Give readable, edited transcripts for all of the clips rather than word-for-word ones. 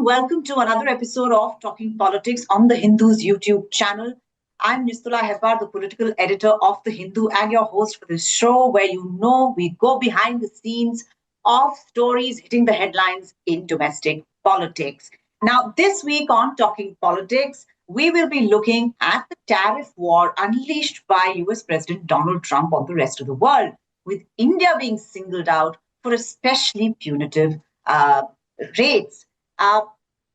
welcome to another episode of Talking Politics on the Hindu's YouTube channel. I'm Nistula Hebbar, the political editor of The Hindu, and your host for this show, where we go behind the scenes of stories hitting the headlines in domestic politics. Now, this week on Talking Politics, we will be looking at the tariff war unleashed by US President Donald Trump on the rest of the world, with India being singled out for especially punitive rates.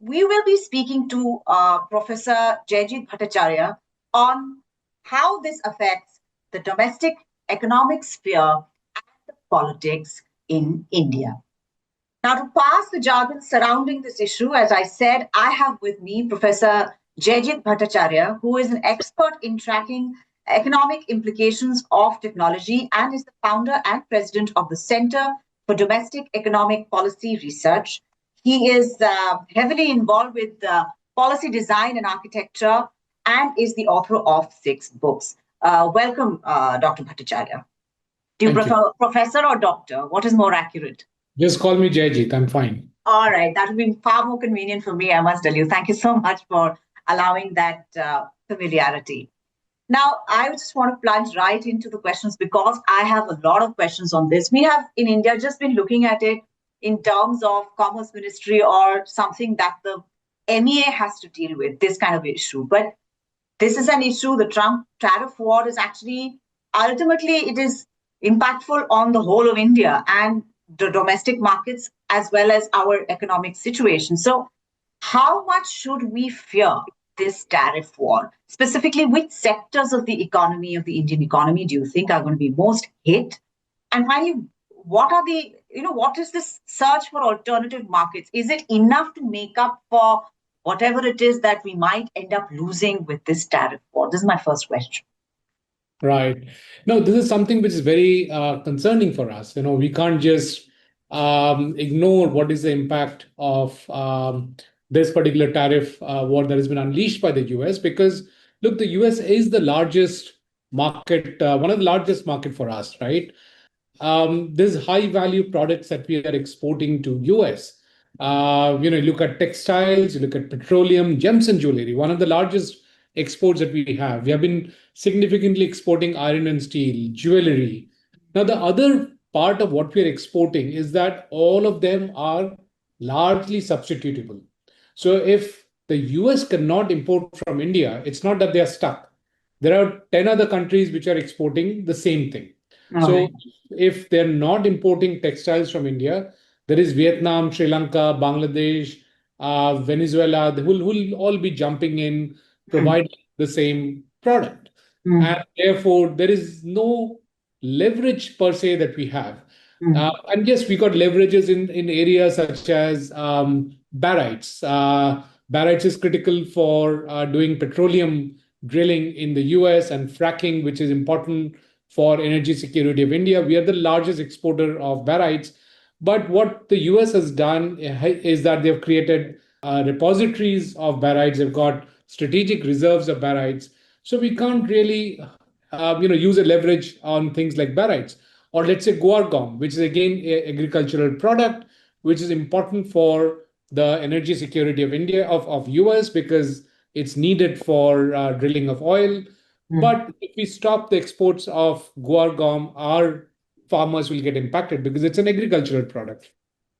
We will be speaking to Professor Jaijit Bhattacharya on how this affects the domestic economic sphere and the politics in India. Now, to pass the jargon surrounding this issue, as I said, I have with me Professor Jaijit Bhattacharya, who is an expert in tracking economic implications of technology and is the founder and president of the Center for Domestic Economic Policy Research. He is heavily involved with policy design and architecture and is the author of 6 books. Welcome, Dr. Bhattacharya. Do you prefer professor or doctor? What is more accurate? Just call me Jaijit. I'm fine. All right. That would be far more convenient for me, I must tell you. Thank you so much for allowing that familiarity. Now, I just want to plunge right into the questions because I have a lot of questions on this. We have in India just been looking at it in terms of Commerce Ministry or something that the MEA has to deal with, this kind of issue. But this is an issue, the Trump tariff war is actually, ultimately, it is impactful on the whole of India and the domestic markets as well as our economic situation. So how much should we fear this tariff war? Specifically, which sectors of the economy, of the Indian economy, do you think are going to be most hit? And finally, what is this search for alternative markets? Is it enough to make up for whatever it is that we might end up losing with this tariff war? This is my first question. Right. No, this is something which is very concerning for us. We can't just ignore what is the impact of this particular tariff war that has been unleashed by the US, because look, the US is the largest market, one of the largest market for us, right? There's high value products that we are exporting to US. You look at textiles, you look at petroleum, gems and jewelry, one of the largest exports that we have. We have been significantly exporting iron and steel, jewelry. Now, the other part of what we are exporting is that all of them are largely substitutable. So if the US cannot import from India, it's not that they are stuck. There are 10 other countries which are exporting the same thing. So if they're not importing textiles from India, there is Vietnam, Sri Lanka, Bangladesh, Venezuela, who will all be jumping in, providing the same product. And therefore, there is no leverage per se that we have. And yes, we got leverages in areas such as barytes. Barytes is critical for doing petroleum drilling in the US and fracking, which is important for energy security of India. We are the largest exporter of barytes. But what the US has done is that they've created repositories of barytes. They've got strategic reserves of barytes. So we can't really use a leverage on things like barytes. Or let's say guar gum, which is again an agricultural product, which is important for the energy security of India, of US, because it's needed for drilling of oil. But if we stop the exports of guar gum, our farmers will get impacted because it's an agricultural product.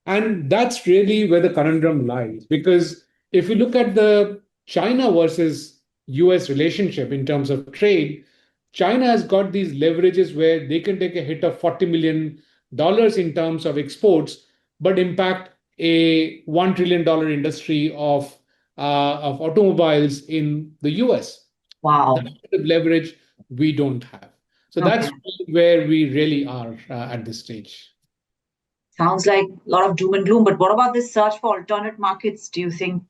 And that's really where the conundrum lies. Because if you look at the China versus US relationship in terms of trade, China has got these leverages where they can take a hit of $40 million in terms of exports, but impact a $1 trillion industry of automobiles in the US. Wow. That kind of leverage we don't have. So that's where we really are at this stage. Sounds like a lot of doom and gloom. But what about this search for alternate markets? Do you think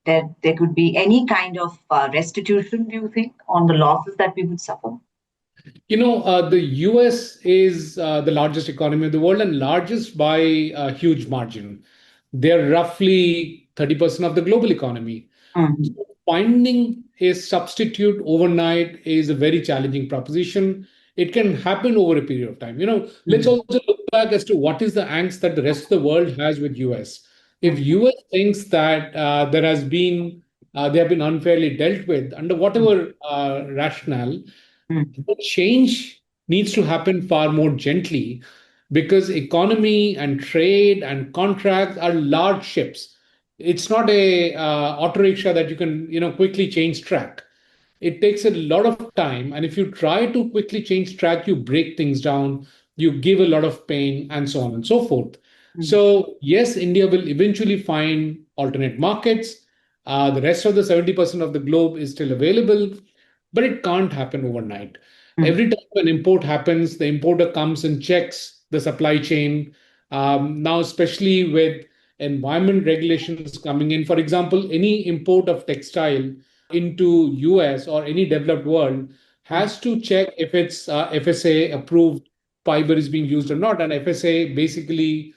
that there could be any kind of restitution, do you think, on the losses that we would suffer? The US is the largest economy of the world and largest by a huge margin. They're roughly 30% of the global economy. So finding a substitute overnight is a very challenging proposition. It can happen over a period of time. Let's also look back as to what is the angst that the rest of the world has with US. If US thinks that they have been unfairly dealt with under whatever rationale, the change needs to happen far more gently because economy and trade and contracts are large ships. It's not a auto rickshaw that you can quickly change track. It takes a lot of time, and if you try to quickly change track, you break things down, you give a lot of pain, and so on and so forth. So yes, India will eventually find alternate markets. The rest of the 70% of the globe is still available, but it can't happen overnight. Every time an import happens, the importer comes and checks the supply chain. Now, especially with environment regulations coming in, for example, any import of textile into US or any developed world has to check if it's FSA approved fiber is being used or not. And FSA basically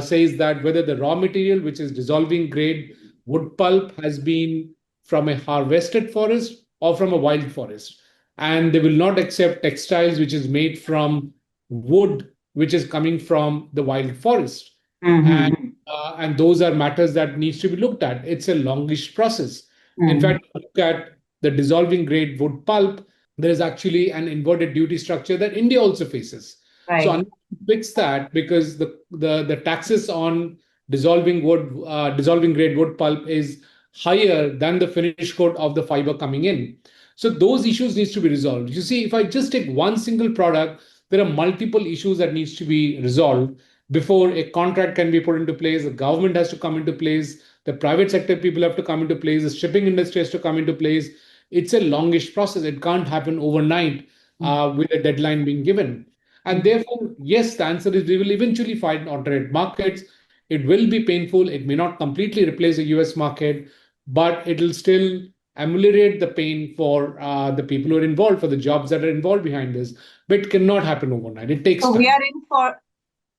says that whether the raw material, which is dissolving grade wood pulp, has been from a harvested forest or from a wild forest. And they will not accept textiles which is made from wood which is coming from the wild forest. And and those are matters that needs to be looked at. It's a longish process. In fact, look at the dissolving grade wood pulp, there is actually an inverted duty structure that India also faces. So Right. unless you fix that, because the taxes on dissolving grade wood pulp is higher than the finished coat of the fiber coming in. So those issues needs to be resolved. You see, if I just take one single product, there are multiple issues that needs to be resolved before a contract can be put into place. The government has to come into place. The private sector people have to come into place. The shipping industry has to come into place. It's a longish process. It can't happen overnight with a deadline being given. And therefore, yes, the answer is we will eventually find alternate markets. It will be painful. It may not completely replace the US market, but it will still ameliorate the pain for the people who are involved, for the jobs that are involved behind this. But it cannot happen overnight. It takes So we time. are in for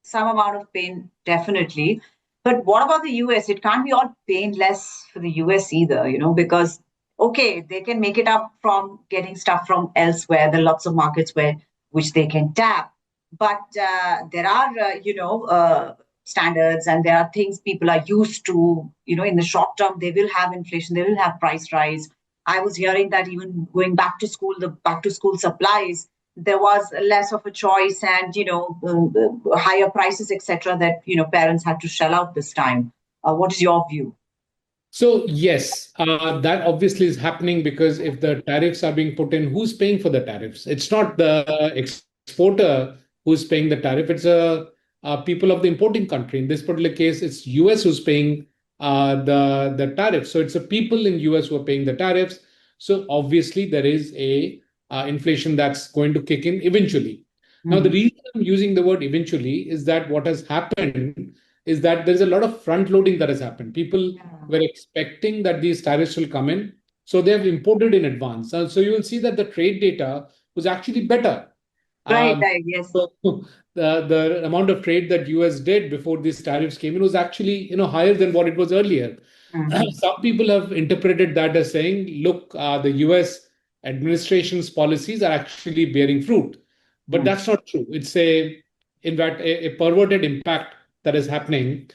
some amount of pain, definitely. But what about the US? It can't be all painless for the US either, because, okay, they can make it up from getting stuff from elsewhere. There are lots of markets which they can tap. But there are, standards, and there are things people are used to. In the short term, they will have inflation, they will have price rise. I was hearing that even going back to school, the back to school supplies, there was less of a choice, and higher prices, etc., that parents had to shell out this time. What is your view? So yes, that obviously is happening because if the tariffs are being put in, who's paying for the tariffs? It's not the exporter who's paying the tariff. It's people of the importing country. In this particular case, it's US who's paying the tariffs. So it's the people in US who are paying the tariffs. So obviously there is a inflation that's going to kick in eventually. Now the Mm. reason I'm using the word eventually is that what has happened is that there's a lot of front loading that has happened. People Yeah. were expecting that these tariffs will come in. So they have imported in advance. So you will see that the trade data was actually better. Right, Um, right, yes. so the amount of trade that US did before these tariffs came in was actually higher than what it was earlier. Mhm. Some people have interpreted that as saying, look, the US administration's policies are actually bearing fruit. But Mm. that's not true. It's in fact, a perverted impact that is happening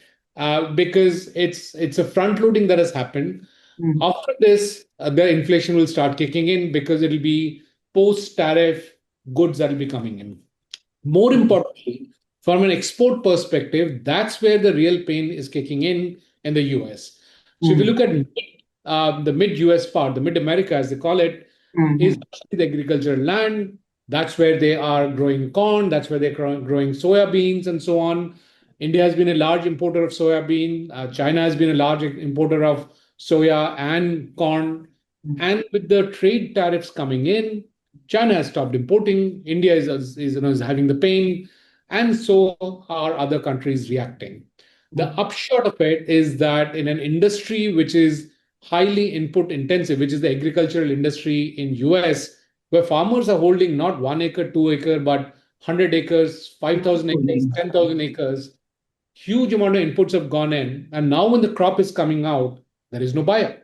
because it's a front loading that has happened. Mm. After this, the inflation will start kicking in because it'll be post tariff goods that will be coming in. More Mm. importantly, from an export perspective, that's where the real pain is kicking in the US. So if you Mm. look at the mid US part, the mid America, as they call it, is Mhm. actually the agricultural land. That's where they are growing corn. That's where they're growing soya beans and so on. India has been a large importer of soya bean. China has been a large importer of soya and corn. Mm. And with the trade tariffs coming in, China has stopped importing. India is having the pain, and so are other countries reacting. The Mm. upshot of it is that in an industry which is highly input intensive, which is the agricultural industry in US, where farmers are holding not 1 acre, 2 acre, but 100 acres, 5,000 acres, Holding. 10,000 acres, huge amount of inputs have gone in. And now when the crop is coming out, there is no buyer.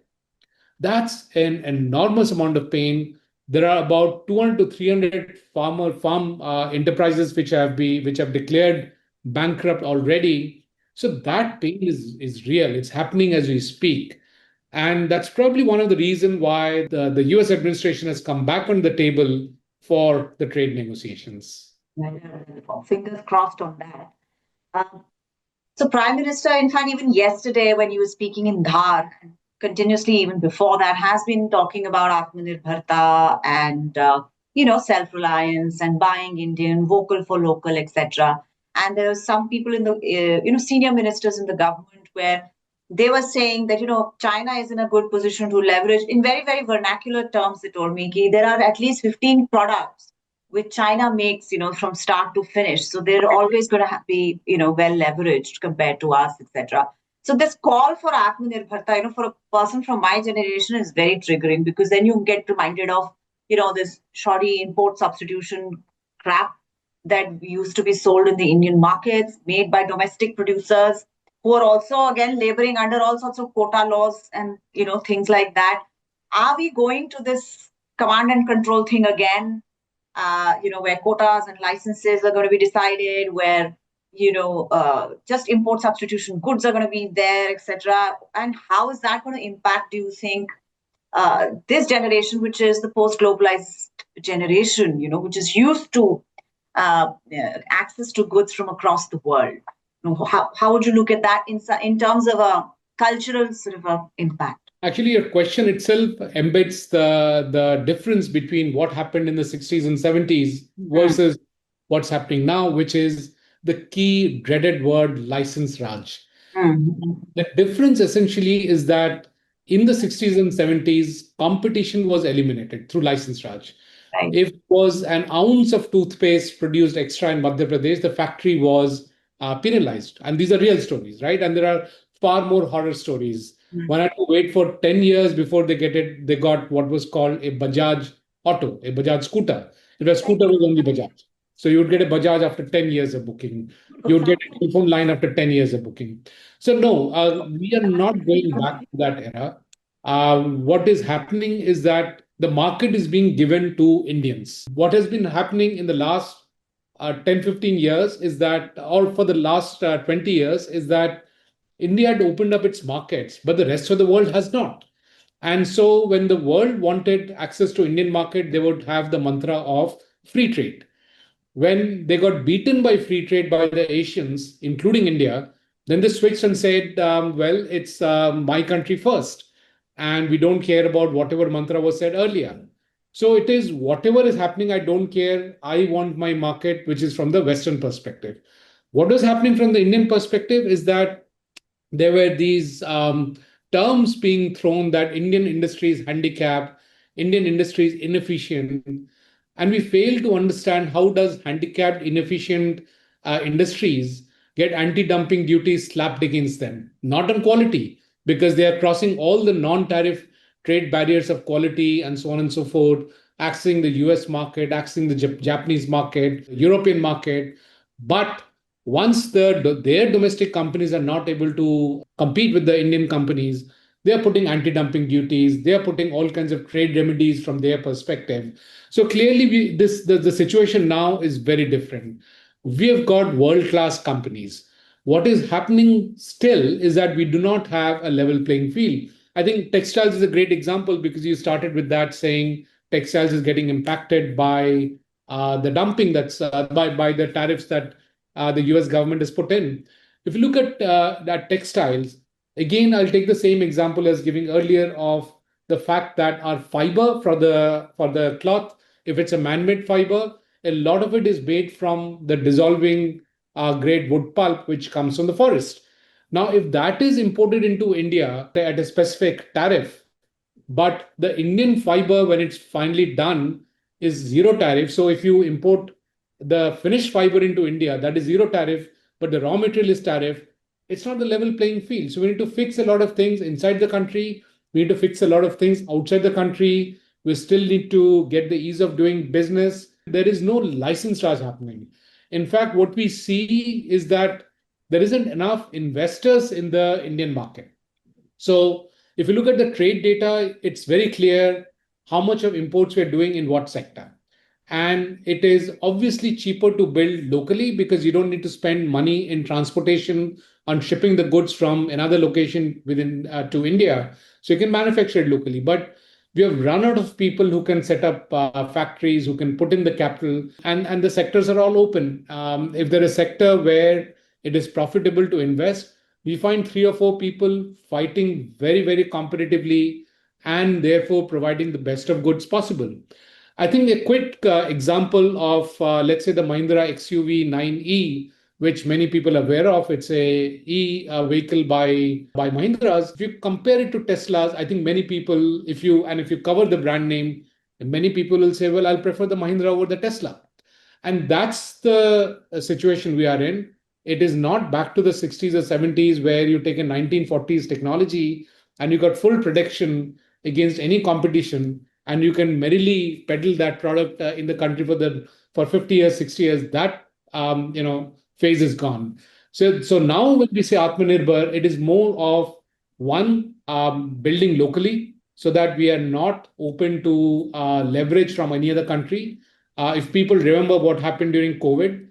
That's an enormous amount of pain. There are about 200 to 300 farm enterprises which have declared bankrupt already. So that pain is real. It's happening as we speak. And that's probably one of the reasons why the US administration has come back on the table for the trade negotiations. Fingers crossed on that. Um, So, Prime Minister, in fact, even yesterday when he was speaking in Dhar, continuously even before that, has been talking about Atmanirbharta and self-reliance and buying Indian, vocal for local, etc. And there are some people in the senior ministers in the government where they were saying that China is in a good position to leverage in very very vernacular terms. They told me there are at least 15 products which China makes, from start to finish. So they're always going to be, well leveraged compared to us, etc. So this call for Atmanirbharta, for a person from my generation is very triggering because then you get reminded of, this shoddy import substitution crap that used to be sold in the Indian markets, made by domestic producers who are also again laboring under all sorts of quota laws and things like that. Are we going to this command and control thing again? Where quotas and licenses are going to be decided, where just import substitution goods are going to be there, etc. And how is that going to impact? Do you think this generation, which is the post-globalized generation, which is used to access to goods from across the world? How would you look at that in terms of a cultural sort of a impact? Actually, your question itself embeds the difference between what happened in the 60s and 70s versus what's happening now, which is the key dreaded word license Raj. The difference essentially is that in the 60s and 70s, competition was eliminated through license Raj. Right. If it was an ounce of toothpaste produced extra in Madhya Pradesh, the factory was penalized. And these are real stories, right? And there are far more horror stories. One had to wait for 10 years before they get it. They got what was called a Bajaj auto, a Bajaj scooter. It was scooter was only Bajaj. So you would get a Bajaj after 10 years of booking. You would get a telephone line after 10 years of booking. So no, we are not going back to that era. What is happening is that the market is being given to Indians. What has been happening in the last 10, 15 years is that, or for the last 20 years, is that India had opened up its markets, but the rest of the world has not. And so when the world wanted access to Indian market, they would have the mantra of free trade. When they got beaten by free trade by the Asians, including India, then they switched and said, well, it's my country first. And we don't care about whatever mantra was said earlier. So it is whatever is happening, I don't care. I want my market, which is from the Western perspective. What was happening from the Indian perspective is that there were these terms being thrown that Indian industry is handicapped, Indian industry is inefficient, and we fail to understand how does handicapped, inefficient industries get anti-dumping duties slapped against them, not on quality, because they are crossing all the non-tariff trade barriers of quality and so on and so forth, accessing the US market, accessing the Japanese market, European market, but once their domestic companies are not able to compete with the Indian companies, they are putting anti-dumping duties. They are putting all kinds of trade remedies from their perspective. So clearly, the situation now is very different. We have got world-class companies. What is happening still is that we do not have a level playing field. I think textiles is a great example because you started with that saying textiles is getting impacted by the dumping that's by the tariffs that the US government has put in. If you look at that textiles, again, I'll take the same example as giving earlier of the fact that our fiber for the cloth, if it's a man-made fiber, a lot of it is made from the dissolving grade wood pulp which comes from the forest. Now, if that is imported into India at a specific tariff, but the Indian fiber, when it's finally done, is zero tariff. So if you import the finished fiber into India, that is zero tariff, but the raw material is tariff, it's not the level playing field. So we need to fix a lot of things inside the country. We need to fix a lot of things outside the country. We still need to get the ease of doing business. There is no license charge happening. In fact, what we see is that there isn't enough investors in the Indian market. So if you look at the trade data, it's very clear how much of imports we're doing in what sector. And it is obviously cheaper to build locally because you don't need to spend money in transportation on shipping the goods from another location within to India, so you can manufacture it locally. But we have run out of people who can set up factories, who can put in the capital, and the sectors are all open. If there is a sector where it is profitable to invest, we find three or four people fighting very, very competitively and therefore providing the best of goods possible. I think a quick example of, let's say, the Mahindra XUV 9E, which many people are aware of. It's a vehicle by Mahindras. If you compare it to Teslas, I think many people, if you cover the brand name, many people will say, well, I'll prefer the Mahindra over the Tesla. And that's the situation we are in. It is not back to the 60s or 70s where you take a 1940s technology and you got full protection against any competition, and you can merrily peddle that product in the country for 50 years, 60 years. That phase is gone. So now when we say Atmanirbhar, it is more of one, building locally so that we are not open to leverage from any other country. If people remember what happened during COVID,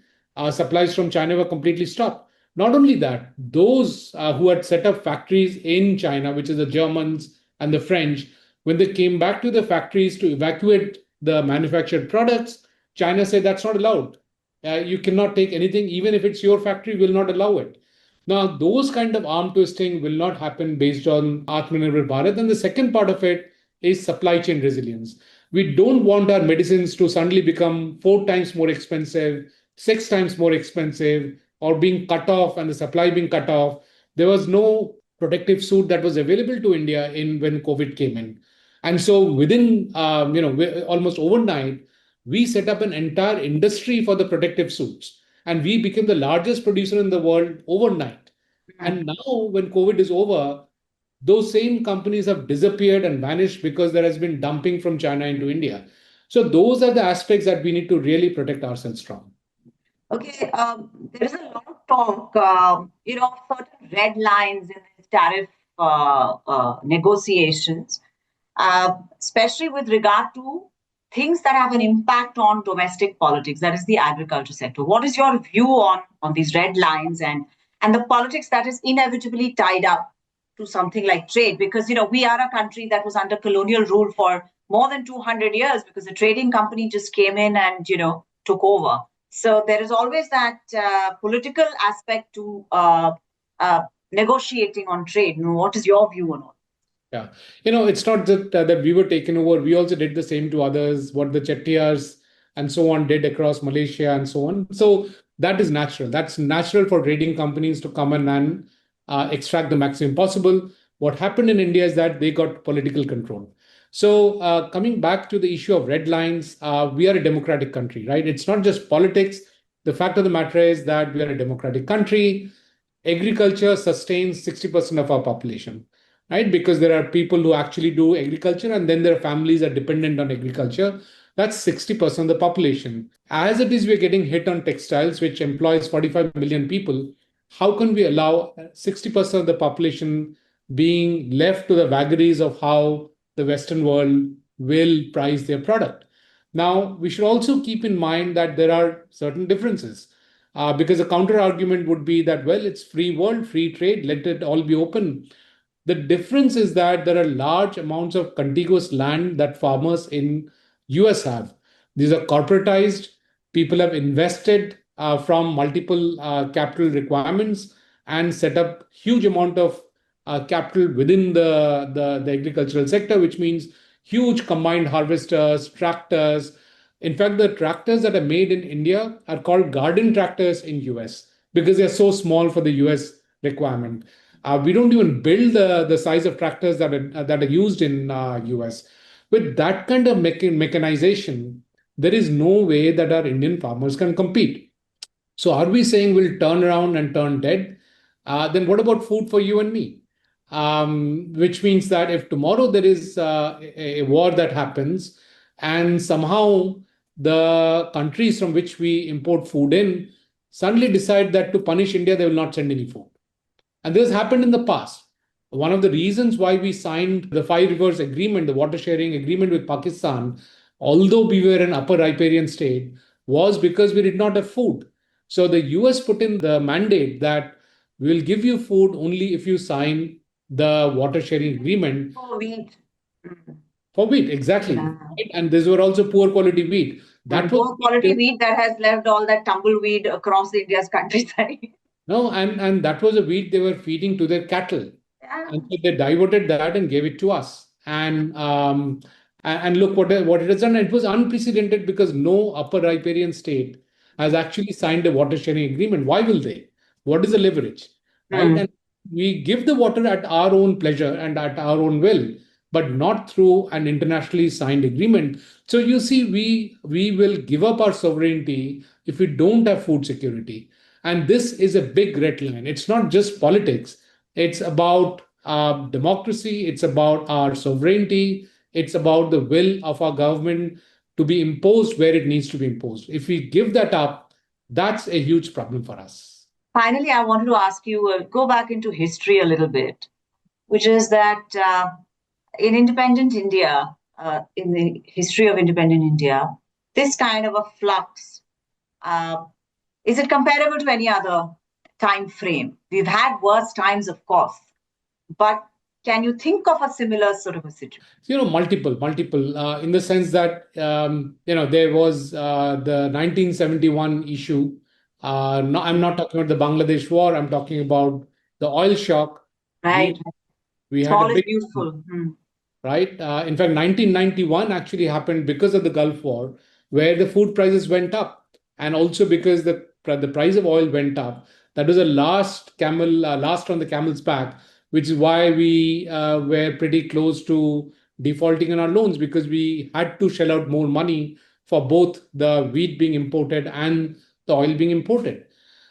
supplies from China were completely stopped. Not only that, those who had set up factories in China, which is the Germans and the French, when they came back to the factories to evacuate the manufactured products, China said that's not allowed. You cannot take anything, even if it's your factory, will not allow it. Now, those kind of arm twisting will not happen based on Atmanirbhar Bharat. And the second part of it is supply chain resilience. We don't want our medicines to suddenly become four times more expensive, six times more expensive, or being cut off and the supply being cut off. There was no protective suit that was available to India in when COVID came in. And so within almost overnight, we set up an entire industry for the protective suits, and we became the largest producer in the world overnight. And now, when COVID is over, those same companies have disappeared and vanished because there has been dumping from China into India. So, those are the aspects that we need to really protect ourselves from. Okay, there is a lot of talk, certain red lines in these tariff negotiations, especially with regard to things that have an impact on domestic politics, that is the agriculture sector. What is your view on these red lines and the politics that is inevitably tied up to something like trade? Because we are a country that was under colonial rule for more than 200 years because a trading company just came in and took over. So there is always that political aspect to negotiating on trade. What is your view on all? Yeah, it's not that we were taken over. We also did the same to others. What the Chettiars and so on did across Malaysia and so on. So that is natural. That's natural for trading companies to come in and extract the maximum possible. What happened in India is that they got political control. So coming back to the issue of red lines, we are a democratic country, right? It's not just politics. The fact of the matter is that we are a democratic country. Agriculture sustains 60% of our population, right? Because there are people who actually do agriculture, and then their families are dependent on agriculture. That's 60% of the population. As it is, we're getting hit on textiles, which employs 45 million people. How can we allow 60% of the population being left to the vagaries of how the Western world will price their product? Now, we should also keep in mind that there are certain differences. Because a counter argument would be that, well, it's free world, free trade, let it all be open. The difference is that there are large amounts of contiguous land that farmers in US have. These are corporatized. People have invested from multiple capital requirements and set up huge amount of capital within the agricultural sector, which means huge combined harvesters, tractors. In fact, the tractors that are made in India are called garden tractors in US because they're so small for the US requirement. We don't even build the size of tractors that are used in US. With that kind of mechanization, there is no way that our Indian farmers can compete. So are we saying we'll turn around and turn dead? Then what about food for you and me? Which means that if tomorrow there is a war that happens and somehow the countries from which we import food in suddenly decide that to punish India, they will not send any food. And this happened in the past. One of the reasons why we signed the Five Rivers Agreement, the water sharing agreement with Pakistan, although we were an upper riparian state, was because we did not have food. So the US put in the mandate that we will give you food only if you sign the water sharing agreement For wheat. Mm. for wheat. Exactly. Yeah. Right? And these were also poor quality wheat. That And was poor quality wheat that has left all that tumbleweed across India's countryside. no, and that was a wheat they were feeding to their cattle. Yeah. And so they diverted that and gave it to us. And look what it has done. It was unprecedented because no upper riparian state has actually signed a water sharing agreement. Why will they? What is the leverage? Right? Mm. And we give the water at our own pleasure and at our own will, but not through an internationally signed agreement. So you see, we will give up our sovereignty if we don't have food security. And this is a big red line. It's not just politics. It's about democracy. It's about our sovereignty. It's about the will of our government to be imposed where it needs to be imposed. If we give that up, that's a huge problem for us. Finally, I wanted to ask you, go back into history a little bit, which is that in independent India, in the history of independent India, this kind of a flux, uh, is it comparable to any other time frame? We've had worse times, of course, but can you think of a similar sort of a situation? Multiple, in the sense that, there was the 1971 issue. No, I'm not talking about the Bangladesh war. I'm talking about the oil shock. We, Right. we had a Small is big, beautiful. Hmm. right? In fact, 1991 actually happened because of the Gulf War, where the food prices went up, and also because the price of oil went up. That was the last on the camel's back, which is why we were pretty close to defaulting on our loans, because we had to shell out more money for both the wheat being imported and the oil being imported.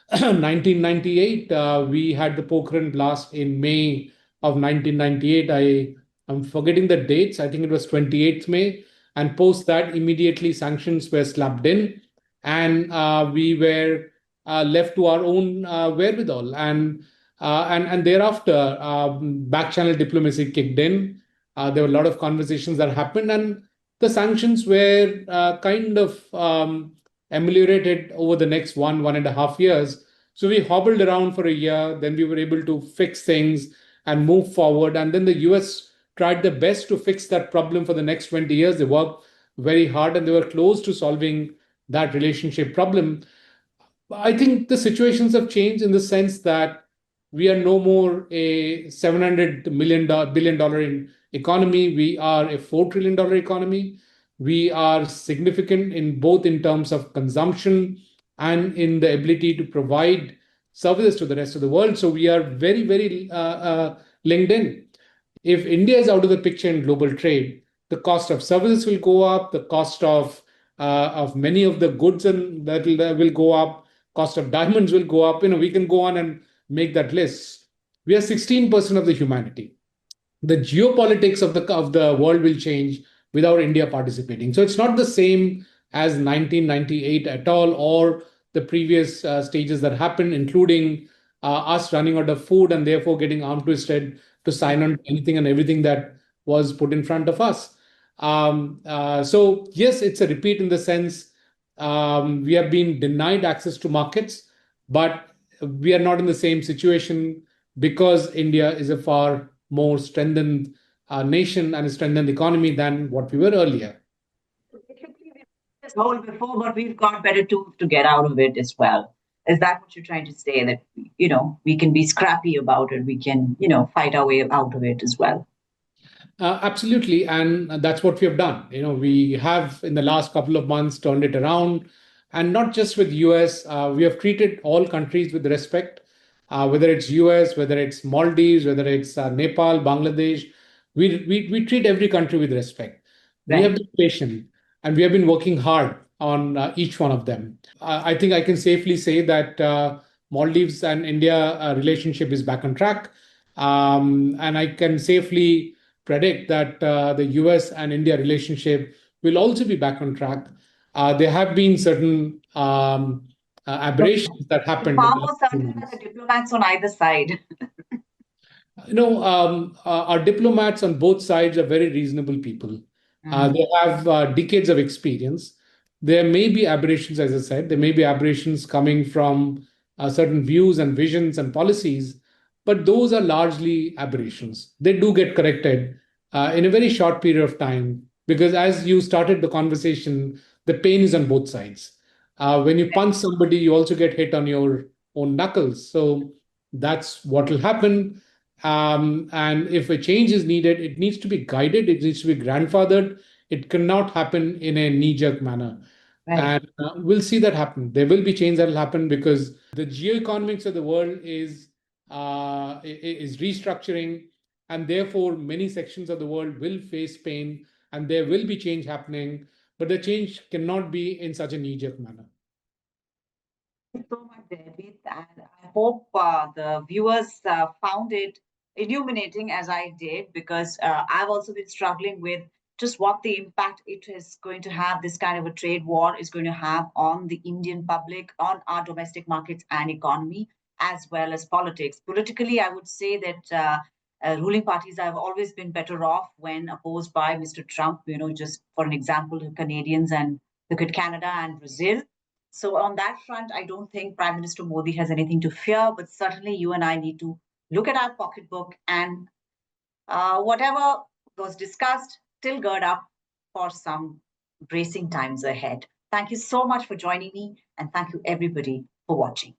1998, we had the Pokhran blast in May of 1998. I'm forgetting the dates. I think it was 28th May. And post that, immediately sanctions were slapped in, and we were left to our own wherewithal. And thereafter, back channel diplomacy kicked in. There were a lot of conversations that happened, and the sanctions were kind of ameliorated over the next 1.5 years. So we hobbled around for a year. Then we were able to fix things and move forward. And then the US tried their best to fix that problem for the next 20 years. They worked very hard and they were close to solving that relationship problem. I think the situations have changed in the sense that we are no more a $700 billion in economy. We are a $4 trillion economy. We are significant in both in terms of consumption and in the ability to provide services to the rest of the world. So we are very, very linked in. If India is out of the picture in global trade, the cost of services will go up, the cost of many of the goods and that will go up, cost of diamonds will go up. We can go on and make that list. We are 16% of the humanity. The geopolitics of the world will change without India participating. So it's not the same as 1998 at all, or the previous stages that happened, including us running out of food and therefore getting arm twisted to sign on to anything and everything that was put in front of us. So yes, it's a repeat in the sense, we have been denied access to markets, but we are not in the same situation because India is a far more strengthened nation and a strengthened economy than what we were earlier. Basically, we've been in this hole before, but we've got better tools to get out of it as well. Is that what you're trying to say? That we can be scrappy about it. We can fight our way out of it as well. Absolutely, and that's what we have done. We have in the last couple of months turned it around, and not just with US. We have treated all countries with respect, whether it's US, whether it's Maldives, whether it's Nepal, Bangladesh. We treat every country with respect. We have Right. been patient, and we have been working hard on each one of them. I think I can safely say that Maldives and India relationship is back on track, and I can safely predict that the US and India relationship will also be back on track. There have been certain So aberrations that you're happened in far the last more few certain that the months. diplomats on either side. Our diplomats on both sides are very reasonable people. Mm. They have decades of experience. There may be aberrations, as I said. There may be aberrations coming from certain views and visions and policies, but those are largely aberrations. They do get corrected in a very short period of time because, as you started the conversation, the pain is on both sides. When you punch somebody, you also get hit on your own knuckles. So that's what will happen. And if a change is needed, it needs to be guided, it needs to be grandfathered. It cannot happen in a knee jerk manner. Right. And we'll see that happen. There will be change that will happen because the geoeconomics of the world is restructuring, and therefore many sections of the world will face pain, and there will be change happening. But the change cannot be in such a knee-jerk manner. So much, David, and I hope the viewers found it illuminating as I did, because I've also been struggling with just what the impact it is going to have. This kind of a trade war is going to have on the Indian public, on our domestic markets and economy, as well as politics. Politically, I would say that ruling parties have always been better off when opposed by Mr. Trump. Just for an example, the Canadians, and look at Canada and Brazil. So on that front, I don't think Prime Minister Modi has anything to fear, but certainly you and I need to look at our pocketbook, and whatever was discussed, still gird up for some bracing times ahead. Thank you so much for joining me, and thank you everybody for watching.